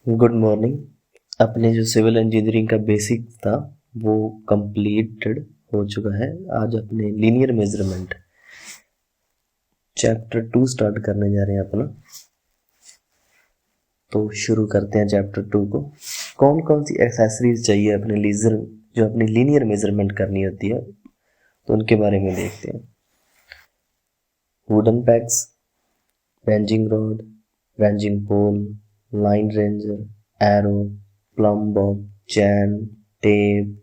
Good morning. अपने जो civil engineering का बेसिक था वो कंप्लीटेड हो चुका है। आज अपने लीनियर मेजरमेंट चैप्टर 2 स्टार्ट करने जा रहे हैं अपना। तो शुरू करते हैं चैप्टर 2 को। कौन कौन सी एक्सेसरीज चाहिए अपने लीजर जो अपनी लीनियर मेजरमेंट करनी होती है तो उनके बारे में देखते हैं। Wooden pegs, ranging rod, ranging pole, line ranger, arrow, plumb bob, chain, tape,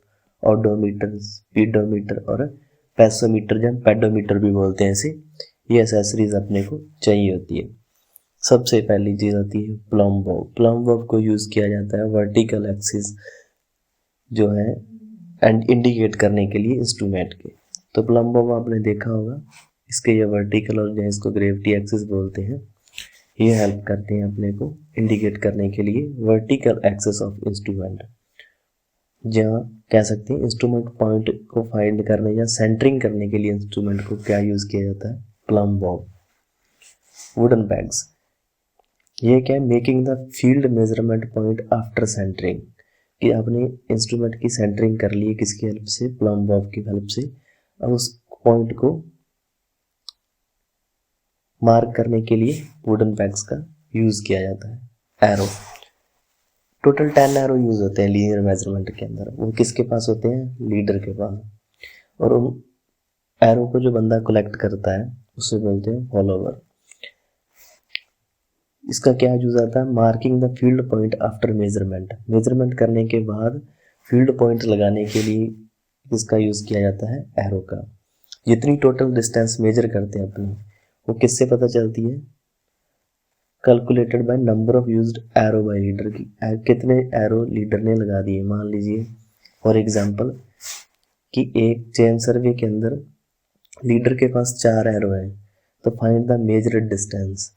odometer, speedometer और पैसोमीटर या पेडोमीटर भी बोलते हैं इसे। ये एसेसरीज अपने को चाहिए होती है। सबसे पहली चीज आती है प्लम बॉब। प्लम बॉब को यूज किया जाता है वर्टिकल एक्सिस जो है एंड इंडिकेट करने के लिए इंस्ट्रूमेंट के। तो प्लम बॉब आपने देखा होगा, इसके ये वर्टिकल और जो इसको ग्रेविटी एक्सिस बोलते हैं, ये हेल्प करते हैं अपने को इंडिकेट करने के लिए वर्टिकल एक्सिस ऑफ इंस्ट्रूमेंट। जहाँ कह सकते हैं इंस्ट्रूमेंट पॉइंट को फाइंड करने या सेंटरिंग करने के लिए इंस्ट्रूमेंट को क्या यूज किया जाता है, प्लम बॉब। वुडन बैग्स, ये क्या है, making the field measurement point after centering, कि आपने इंस्ट्रूमेंट की सेंटरिंग कर ली है किसकी हेल्प से, प्लम बॉब की हेल्प से। अब उस पॉइंट को मार्क करने के लिए वुडन बैग्स का यूज किया जाता है। एरो, टोटल 10 एरो यूज होते हैं लीनियर मेजरमेंट के अंदर। वो किसके पास होते हैं, लीडर के पास। और उन एरो को जो बंदा कलेक्ट करता है उसे बोलते हैं फॉलोवर। इसका क्या यूज आता है, marking the field point after measurement. Measurement करने के बाद फील्ड पॉइंट लगाने के लिए इसका यूज किया जाता है एरो का। जितनी टोटल डिस्टेंस मेजर करते हैं अपनी, वो किससे पता चलती है, calculated by number of used arrow by leader की। कितने एरो लीडर ने लगा दिए। मान लीजिए फॉर एग्जांपल कि एक चेन सर्वे के अंदर लीडर के पास 4 एरो हैं, तो फाइंड द मेजर्ड डिस्टेंस।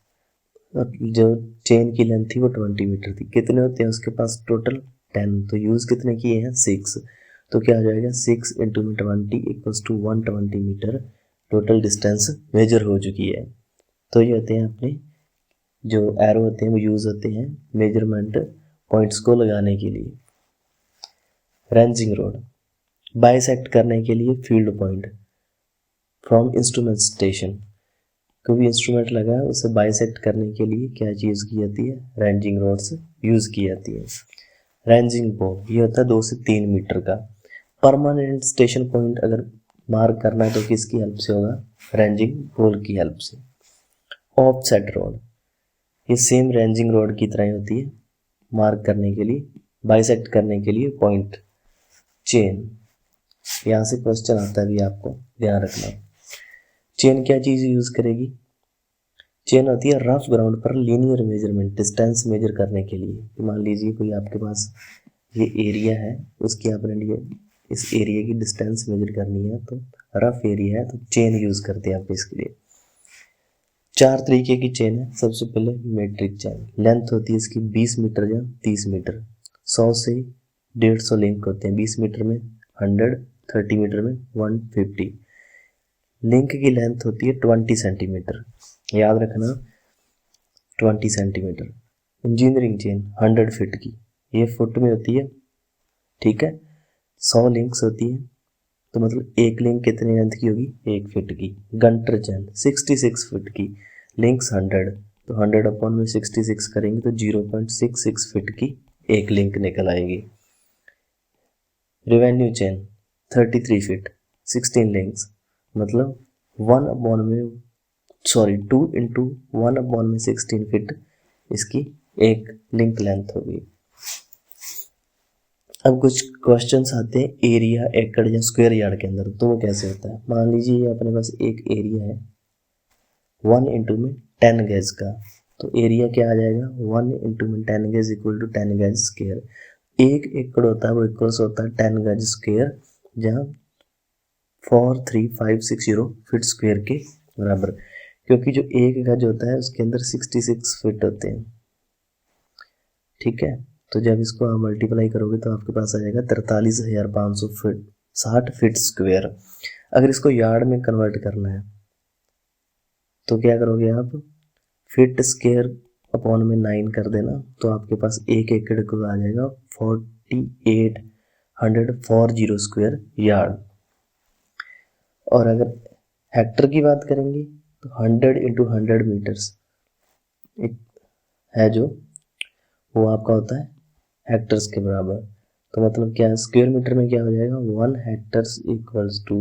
जो चेन की लेंथ थी वो 20 मीटर थी, कितने होते हैं उसके पास टोटल 10, तो यूज कितने किए हैं 6। तो क्या आ जाएगा 6 into 20 equals to 120 meter total distance measure हो चुकी है। तो ये होते हैं अपने जो एरो होते हैं वो यूज होते हैं मेजरमेंट पॉइंट्स को लगाने के लिए। रेंजिंग रोड, बाइसेक्ट करने के लिए field point from instrument station. कोई भी इंस्ट्रूमेंट लगा है उसे बाइसेक्ट करने के लिए क्या चीज की जाती है, रेंजिंग रोड्स यूज की जाती है। रेंजिंग पोल, ये होता है 2 से 3 मीटर का। परमानेंट स्टेशन पॉइंट अगर मार्क करना है तो किसकी हेल्प से होगा, रेंजिंग पोल की हेल्प से। ऑफसेट रोड, ये सेम रेंजिंग रोड की तरह होती है, मार्क करने के लिए, बाइसेक्ट करने के लिए पॉइंट। चेन, यहाँ से क्वेश्चन आता है भी, आपको ध्यान रखना। चेन क्या चीज यूज करेगी, चेन होती है रफ ग्राउंड पर लीनियर मेजरमेंट, डिस्टेंस मेजर करने के लिए। मान लीजिए कोई आपके पास ये एरिया है, उसकी आपने लिए इस एरिया की डिस्टेंस मेजर करनी है, तो रफ एरिया है तो चेन यूज करते हैं आप इसके लिए। 4 तरीके की चेन है। सबसे पहले मेट्रिक चेन, लेंथ होती है इसकी 20 मीटर या 30 मीटर। 100 से 150 लिंक होते हैं, 20 मीटर में 100, 30 मीटर में 150। लिंक की लेंथ होती है 20 सेंटीमीटर, याद रखना 20 सेंटीमीटर। इंजीनियरिंग चेन 100 फीट की, ये फुट में होती है, ठीक है। 100 लिंक्स होती है, तो मतलब एक लिंक कितनी लेंथ की होगी, 1 फीट की। गंटर चैन 66 फीट की, लिंक्स 100, तो 100 अपॉन में 66 करेंगे तो 0.66 फीट की एक लिंक निकल आएगी। रेवेन्यू चेन 33 फीट, 16 लिंक्स, मतलब 2 इंटू 1 अपॉन में 16 फीट इसकी एक लिंक लेंथ होगी। अब कुछ क्वेश्चंस आते हैं एरिया एकड़ या स्क्वायर यार्ड के अंदर, तो वो कैसे होता है। मान लीजिए ये अपने पास एक एरिया है 1 इंटू में 10 गज का, तो एरिया क्या आ जाएगा, 1 इंटू में 10 गज इक्वल टू 10 गज स्क्वायर। 1 एकड़ होता है वो इक्वल्स होता है 10 गज स्क्वायर, जहाँ 43560 फीट स्क्वायर के बराबर, क्योंकि जो एक गज होता है उसके अंदर 66 फीट होते हैं, ठीक है। तो जब इसको आप मल्टीप्लाई करोगे तो आपके पास आ जाएगा 43,500 फीट 60 फीट स्क्वायर। अगर इसको यार्ड में कन्वर्ट करना है तो क्या करोगे आप, फीट स्क्वायर अपॉन में 9 कर देना तो आपके पास 1 एकड़ को आ जाएगा 4840 स्क्वायर यार्ड। और अगर हेक्टर की बात करेंगे तो 100 इंटू 100 मीटर्स एक है जो वो आपका होता है हेक्टर्स के बराबर। तो मतलब क्या है, स्क्वायर मीटर में क्या हो जाएगा, 1 hectares equals to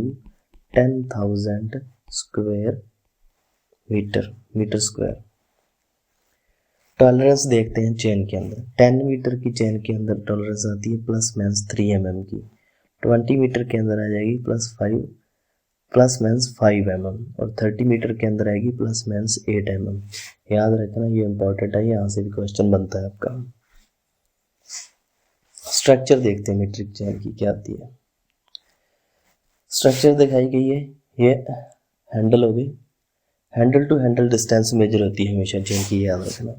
10,000 square meter square. Tolerance देखते हैं चेन के अंदर। 10 मीटर की चेन के अंदर टॉलरेंस आती है प्लस माइनस 3 mm की। 20 मीटर के अंदर आ जाएगी प्लस माइनस 5 mm और 30 मीटर के अंदर आएगी प्लस माइनस 8 mm। याद रखना, ये इंपॉर्टेंट है, यहाँ से भी क्वेश्चन बनता है आपका। स्ट्रक्चर देखते हैं मीट्रिक चेन की क्या आती है। स्ट्रक्चर दिखाई गई है, ये हैंडल हो गई। Handle to handle distance measure होती है हमेशा चेन की, याद रखना।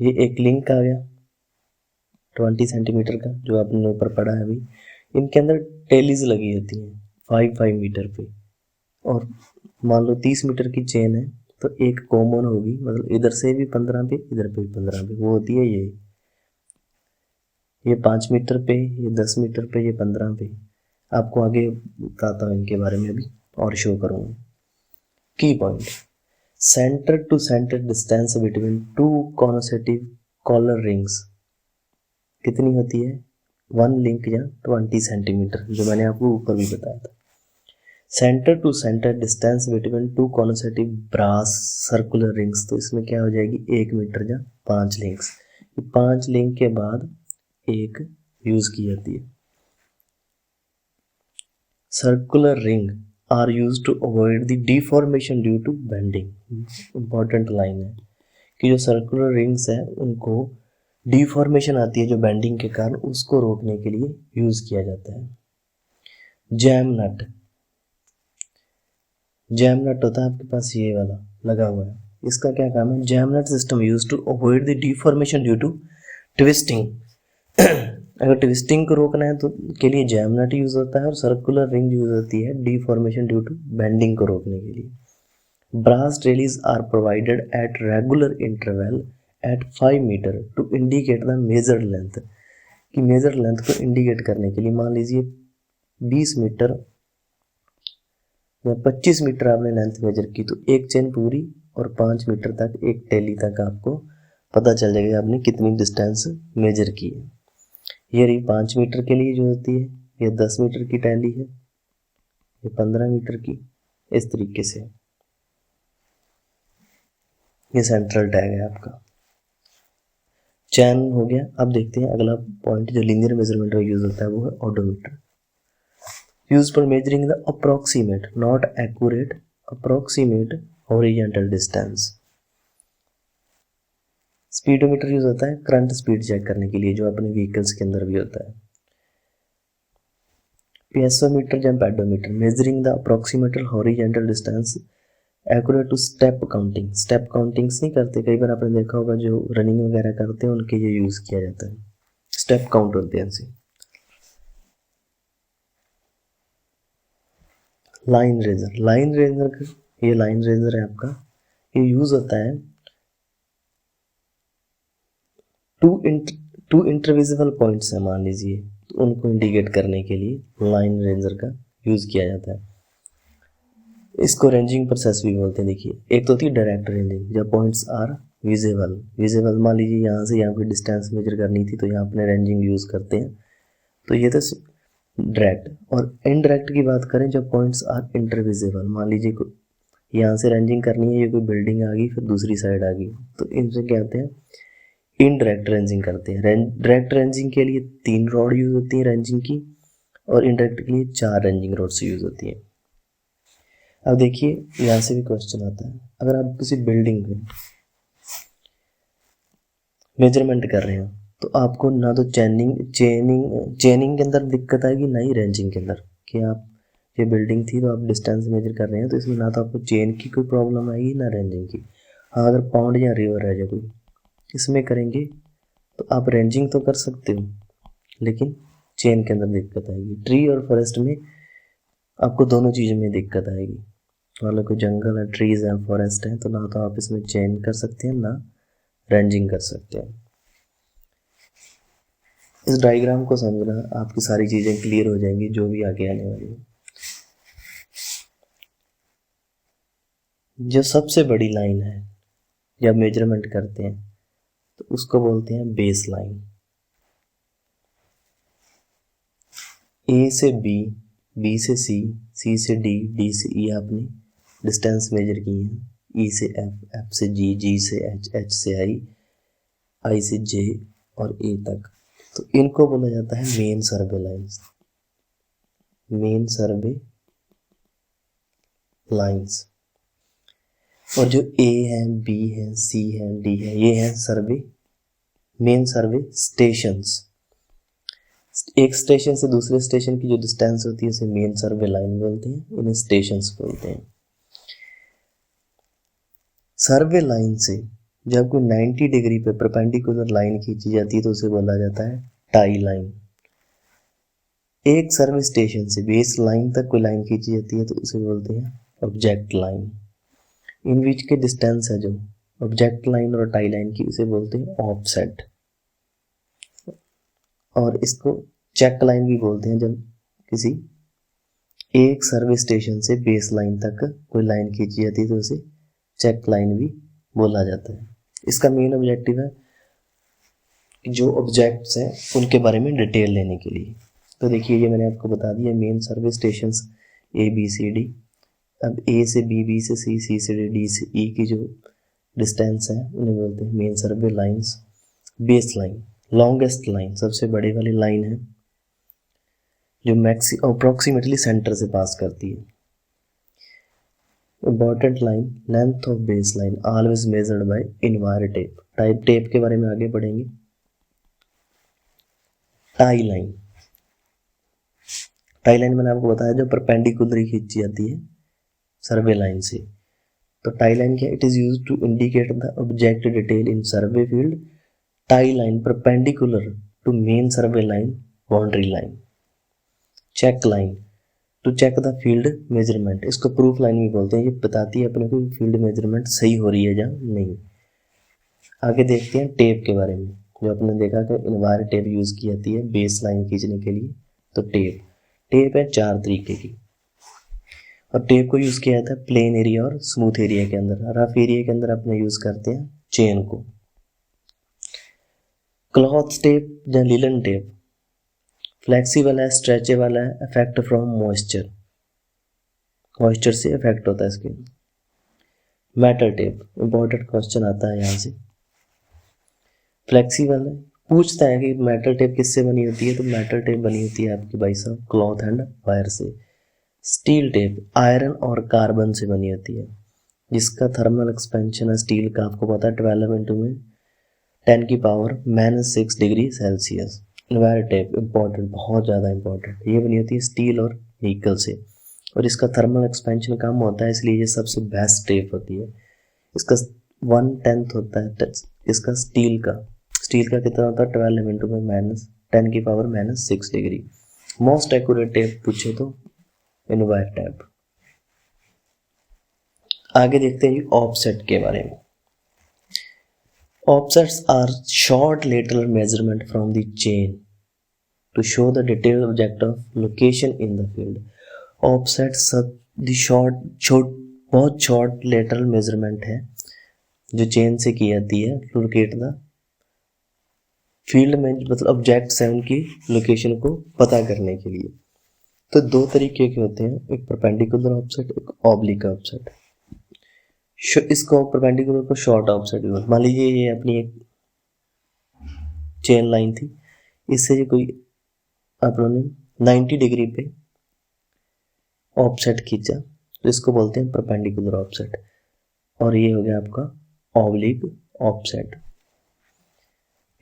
ये एक लिंक आ गया 20 सेंटीमीटर का जो आपने ऊपर पढ़ा है अभी। इनके अंदर टेलीज लगी होती हैं 5 मीटर पे। और मान लो 30 मीटर की चेन है तो एक कॉमन होगी, मतलब इधर से भी 15 पे इधर पे भी 15 पे, वो होती है ये 5 मीटर पे, ये 10 मीटर पे, ये 15 पे। आपको आगे बताता हूँ इनके बारे में अभी और शो करूँगा। Key point, center to center distance between two consecutive collar rings कितनी होती है, 1 लिंक या 20 सेंटीमीटर, जो मैंने आपको ऊपर भी बताया था। Center to center distance between two consecutive brass circular rings, तो इसमें क्या हो जाएगी 1 मीटर या 5 लिंक्स। 5 लिंक के बाद एक यूज की जाती है। Circular ring are use to avoid the deformation due to bending. Important line है कि जो सर्कुलर रिंग्स है उनको डिफॉर्मेशन आती है जो बेंडिंग के कारण, उसको रोकने के लिए यूज किया जाता है। जैम नट होता है आपके पास ये वाला लगा हुआ है, इसका क्या काम है, jam nut system use to avoid the deformation due to twisting. अगर ट्विस्टिंग को रोकना है तो के लिए जैम नट यूज होता है, और सर्कुलर रिंग यूज होती है डिफॉर्मेशन ड्यू टू बेंडिंग को रोकने के लिए। Brass tallies are provided at regular interval at 5 metre to indicate the measured length. कि मेजर लेंथ को इंडिकेट करने के लिए, मान लीजिए 20 मीटर या 25 मीटर आपने लेंथ मेजर की, तो एक चेन पूरी और 5 मीटर तक एक टेली तक आपको पता चल जाएगा आपने कितनी डिस्टेंस मेजर की है। ये रही 5 मीटर के लिए जो होती है, ये 10 मीटर की टैली है, ये 15 मीटर की, इस तरीके से। ये सेंट्रल टैग है आपका, चैन हो गया। अब देखते हैं अगला पॉइंट जो लीनियर मेजरमेंट में यूज होता है, वो है odometer. Use for measuring the approximate not accurate approximate horizontal distance. Speedometer use होता है करंट स्पीड चेक करने के लिए, जो अपने व्हीकल्स के अंदर भी होता है। पीएसोमीटर या pedometer measuring the approximate horizontal distance accurate to step counting. Step countings नहीं करते, कई बार आपने देखा होगा जो रनिंग वगैरह करते हैं उनके ये यूज किया जाता है, स्टेप काउंट होते हैं इनसे। लाइन रेजर ये लाइन रेजर है आपका, ये यूज होता है टू इंटरविजिबल पॉइंट्स है, मान लीजिए, तो उनको इंडिकेट करने के लिए लाइन रेजर का यूज किया जाता है। इसको रेंजिंग प्रोसेस भी बोलते हैं। देखिए, एक तो होती है डायरेक्ट रेंजिंग, जब पॉइंट्स आर विजिबल मान लीजिए यहाँ से यहाँ की डिस्टेंस मेजर करनी थी तो यहाँ अपने रेंजिंग यूज करते हैं, तो ये तो डायरेक्ट। और इनडायरेक्ट की बात करें जब पॉइंट्स आर इंटरविजिबल, मान लीजिए यहाँ से रेंजिंग करनी है, ये कोई बिल्डिंग आ गई फिर दूसरी साइड आ गई, तो इनसे क्या कहते हैं, इनडायरेक्ट रेंजिंग करते हैं। डायरेक्ट रेंजिंग के लिए 3 रॉड यूज होती है रेंजिंग की, और इनडायरेक्ट के लिए 4 रेंजिंग रॉड्स यूज होती है। अब देखिए यहाँ से भी क्वेश्चन आता है, अगर आप किसी बिल्डिंग में मेजरमेंट कर रहे हो तो आपको ना तो चेनिंग के अंदर दिक्कत आएगी, ना ही रेंजिंग के अंदर। कि आप ये बिल्डिंग थी तो आप डिस्टेंस मेजर कर रहे हैं, तो इसमें ना तो आपको चेन की कोई प्रॉब्लम आएगी ना रेंजिंग की। हाँ, अगर पाउंड या रिवर है जो कोई इसमें करेंगे तो आप रेंजिंग तो कर सकते हो, लेकिन चेन के अंदर दिक्कत आएगी। ट्री और फॉरेस्ट में आपको दोनों चीज़ों में दिक्कत आएगी। मान लो कोई जंगल है, ट्रीज है, फॉरेस्ट है, तो ना तो आप इसमें चेन कर सकते हैं ना रेंजिंग कर सकते हैं। इस डायग्राम को समझना, आपकी सारी चीजें क्लियर हो जाएंगी जो भी आगे आने वाली है। जो सबसे बड़ी लाइन है जब मेजरमेंट करते हैं तो उसको बोलते हैं बेस लाइन। ए से बी, बी से सी, सी से डी, डी से ई आपने डिस्टेंस मेजर की है। ई से एफ, एफ से जी, जी से एच, एच से आई, आई से जे और ए तक। तो इनको बोला जाता है मेन सर्वे लाइंस। मेन सर्वे लाइंस। और जो ए है, बी है, सी है, डी है, ये है सर्वे, मेन सर्वे स्टेशंस। एक स्टेशन से दूसरे स्टेशन की जो डिस्टेंस होती है उसे मेन सर्वे लाइन बोलते हैं, इन्हें स्टेशंस बोलते हैं। सर्वे लाइन से जब कोई 90 डिग्री पे परपेंडिकुलर लाइन खींची जाती है तो उसे बोला जाता है टाई लाइन। एक सर्वे स्टेशन से बेस लाइन तक कोई लाइन खींची जाती है तो उसे बोलते हैं ऑब्जेक्ट लाइन। इन बीच के डिस्टेंस है जो ऑब्जेक्ट लाइन और टाई लाइन की, उसे बोलते हैं ऑफसेट। और इसको चेक लाइन भी बोलते हैं जब किसी एक सर्वे स्टेशन से बेस लाइन तक कोई लाइन खींची जाती है तो उसे चेक लाइन भी बोला जाता है। इसका मेन ऑब्जेक्टिव है जो ऑब्जेक्ट्स हैं उनके बारे में डिटेल लेने के लिए। तो देखिए ये मैंने आपको बता दिया main survey stations A B C D. अब ए से बी, बी से सी, सी से डी, डी से ई की जो डिस्टेंस है उन्हें बोलते हैं मेन सर्वे lines. Base line longest line, सबसे बड़ी वाली लाइन है जो अप्रोक्सीमेटली सेंटर से पास करती है। Important line length of base line always measured by entire tape. Tape के बारे में आगे पढ़ेंगे। टाई लाइन, टाई लाइन मैंने आपको बताया जो परपेंडिकुलर खींची जाती है सर्वे लाइन से। तो टाई लाइन क्या, it is used to indicate the object detail in survey field. Tie line perpendicular to main survey line boundary line. Check line to check the field measurement, इसको proof line भी बोलते हैं, ये बताती है अपने को फील्ड मेजरमेंट सही हो रही है या नहीं। आगे देखते हैं टेप के बारे में, जो आपने देखा कि इनवायर टेप यूज की जाती है बेस लाइन खींचने के लिए। तो टेप है 4 तरीके की, और टेप को यूज किया जाता है प्लेन एरिया और स्मूथ एरिया के अंदर। रफ एरिया के अंदर अपने यूज करते हैं चेन को। क्लॉथ टेप या लिलन टेप फ्लेक्सिबल है, स्ट्रेचेबल है, इफेक्ट फ्रॉम मॉइस्चर, मॉइस्चर से इफेक्ट होता है इसके। मेटल टेप, इंपॉर्टेंट क्वेश्चन आता है यहाँ से। फ्लेक्सिबल है, पूछता है कि मेटल टेप किससे बनी होती है, तो मेटल टेप बनी होती है आपकी भाई साहब क्लॉथ एंड वायर से। स्टील टेप आयरन और कार्बन से बनी होती है, जिसका थर्मल एक्सपेंशन है स्टील का आपको पता है 12 इंटू में 10⁻⁻⁶ degree Celsius. Entire tape important, बहुत ज़्यादा इंपॉर्टेंट, ये बनी होती है स्टील और निकल से, और इसका थर्मल एक्सपेंशन कम होता है, इसलिए ये सबसे बेस्ट टेप होती है। इसका 1/10 होता है इसका स्टील का कितना होता है 12 इंटू में -10⁻⁻⁶ डिग्री। मोस्ट एक्यूरेट टेप पूछे तो इनवायर टेप। आगे देखते हैं ऑफसेट के बारे में। Offsets are short lateral measurement from the chain to show the detailed object of location in the field. Offsets बहुत short lateral measurement है जो चेन से की जाती है to locate the field में, मतलब ऑब्जेक्ट्स हैं उनकी लोकेशन को पता करने के लिए। तो 2 तरीके के होते हैं, एक परपेंडिकुलर ऑफसेट, एक ऑब्लिक ऑफसेट। इसको परपेंडिकुलर को शॉर्ट ऑफसेट भी बोलते। मान लीजिए ये अपनी एक चेन लाइन थी, इससे कोई अपने 90 डिग्री पे ऑफसेट खींचा तो इसको बोलते हैं परपेंडिकुलर ऑफसेट, और ये हो गया आपका ऑब्लिक ऑफसेट।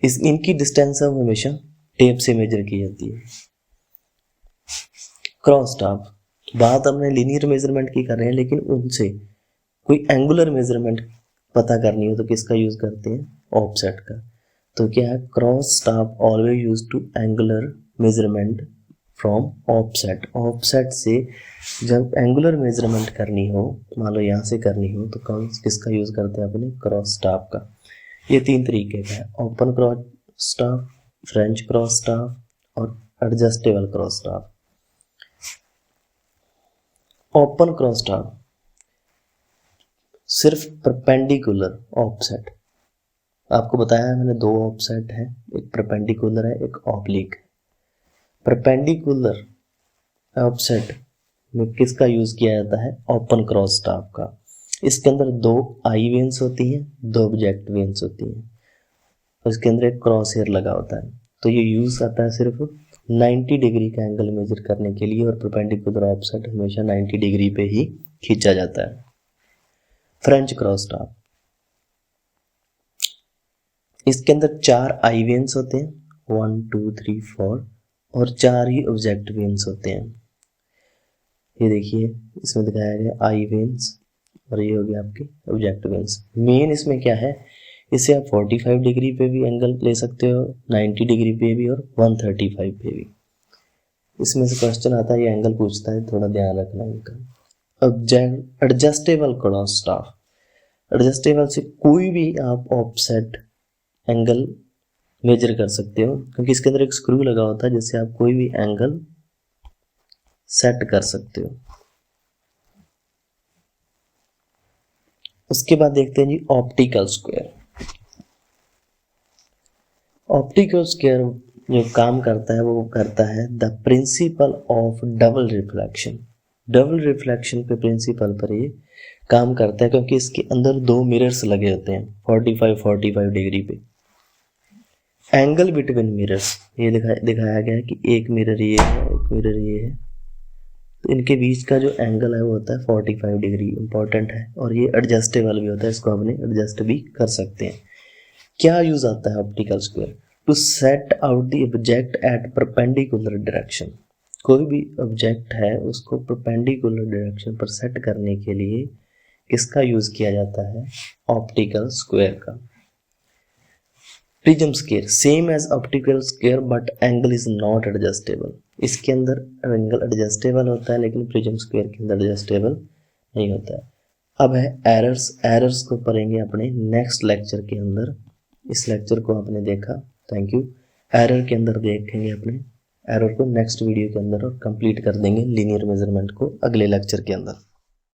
इनकी डिस्टेंस अब हमेशा टेप से मेजर की जाती है। क्रॉस टाप, बात हमने लीनियर मेजरमेंट की कर रहे हैं, लेकिन उनसे कोई एंगुलर मेजरमेंट पता करनी हो तो किसका यूज करते हैं, ऑफसेट का। तो क्या है, cross staff always use to angular measurement from offset. Offset से जब एंगुलर मेजरमेंट करनी हो, मान लो यहाँ से करनी हो, तो किसका यूज़ करते हैं अपने? क्रॉस स्टाफ का। ये 3 तरीके का है, open cross staff, French cross staff और adjustable cross staff. Open cross staff सिर्फ परपेंडिकुलर ऑफसेट, आपको बताया है मैंने 2 ऑफसेट है, एक परपेंडिकुलर है, एक ऑब्लिक। परपेंडिकुलर ऑफसेट में किसका यूज़ किया जाता है? ओपन क्रॉस स्टाफ का। इसके अंदर 2 आई वेन्स होती हैं, 2 ऑब्जेक्ट वेन्स होती हैं, और इसके अंदर एक क्रॉस हेयर लगा होता है। तो ये यूज़ आता है सिर्फ 90 डिग्री का एंगल मेजर करने के लिए, और परपेंडिकुलर ऑफसेट हमेशा 90 डिग्री पे ही खींचा जाता है। फ्रेंच क्रॉस स्टाफ, इसके अंदर 4 आई वेन्स होते हैं, 1 2 3 4, और 4 ही ऑब्जेक्ट वेन्स होते हैं। ये देखिए इसमें दिखाया गया आई वेन्स, और ये हो गया आपके ऑब्जेक्ट वेन्स। मेन इसमें क्या है, इसे आप 45 डिग्री पे भी एंगल ले सकते हो, 90 डिग्री पे भी, और 135 पे भी। इसमें से क्वेश्चन आता है, ये एंगल पूछता है, थोड़ा ध्यान रखना इनका। एडजस्टेबल क्रॉस स्टाफ, एडजस्टेबल से कोई भी आप ऑफसेट एंगल मेजर कर सकते हो, क्योंकि इसके अंदर एक स्क्रू लगा होता है जिससे आप कोई भी एंगल सेट कर सकते हो। उसके बाद देखते हैं जी ऑप्टिकल स्क्वायर। ऑप्टिकल स्क्वायर जो काम करता है वो करता है the principle of double reflection. Double reflection पे प्रिंसिपल पर ये काम करता है, क्योंकि इसके अंदर 2 मिरर्स लगे होते हैं 45 डिग्री पे। एंगल बिटवीन मिरर्स ये दिखाया गया है कि एक मिरर ये है, एक मिरर ये है, तो इनके बीच का जो एंगल है वो होता है 45 डिग्री, इंपॉर्टेंट है। और ये एडजस्टेबल भी होता है, इसको अपने एडजस्ट भी कर सकते हैं। क्या यूज आता है optical square? To set out the object at perpendicular direction. कोई भी ऑब्जेक्ट है उसको परपेंडिकुलर डायरेक्शन पर सेट करने के लिए किसका यूज किया जाता है? ऑप्टिकल स्क्वायर का। Prism square same as optical square but angle is not adjustable. इसके अंदर एंगल एडजस्टेबल होता है, लेकिन प्रिज्म स्क्वायर के अंदर एडजस्टेबल नहीं होता है। अब है एरर्स। एरर्स को पढ़ेंगे अपने नेक्स्ट लेक्चर के अंदर। इस लेक्चर को आपने देखा, थैंक यू। एरर के अंदर देखेंगे अपने एरर को नेक्स्ट वीडियो के अंदर, और कंप्लीट कर देंगे लीनियर मेजरमेंट को अगले लेक्चर के अंदर।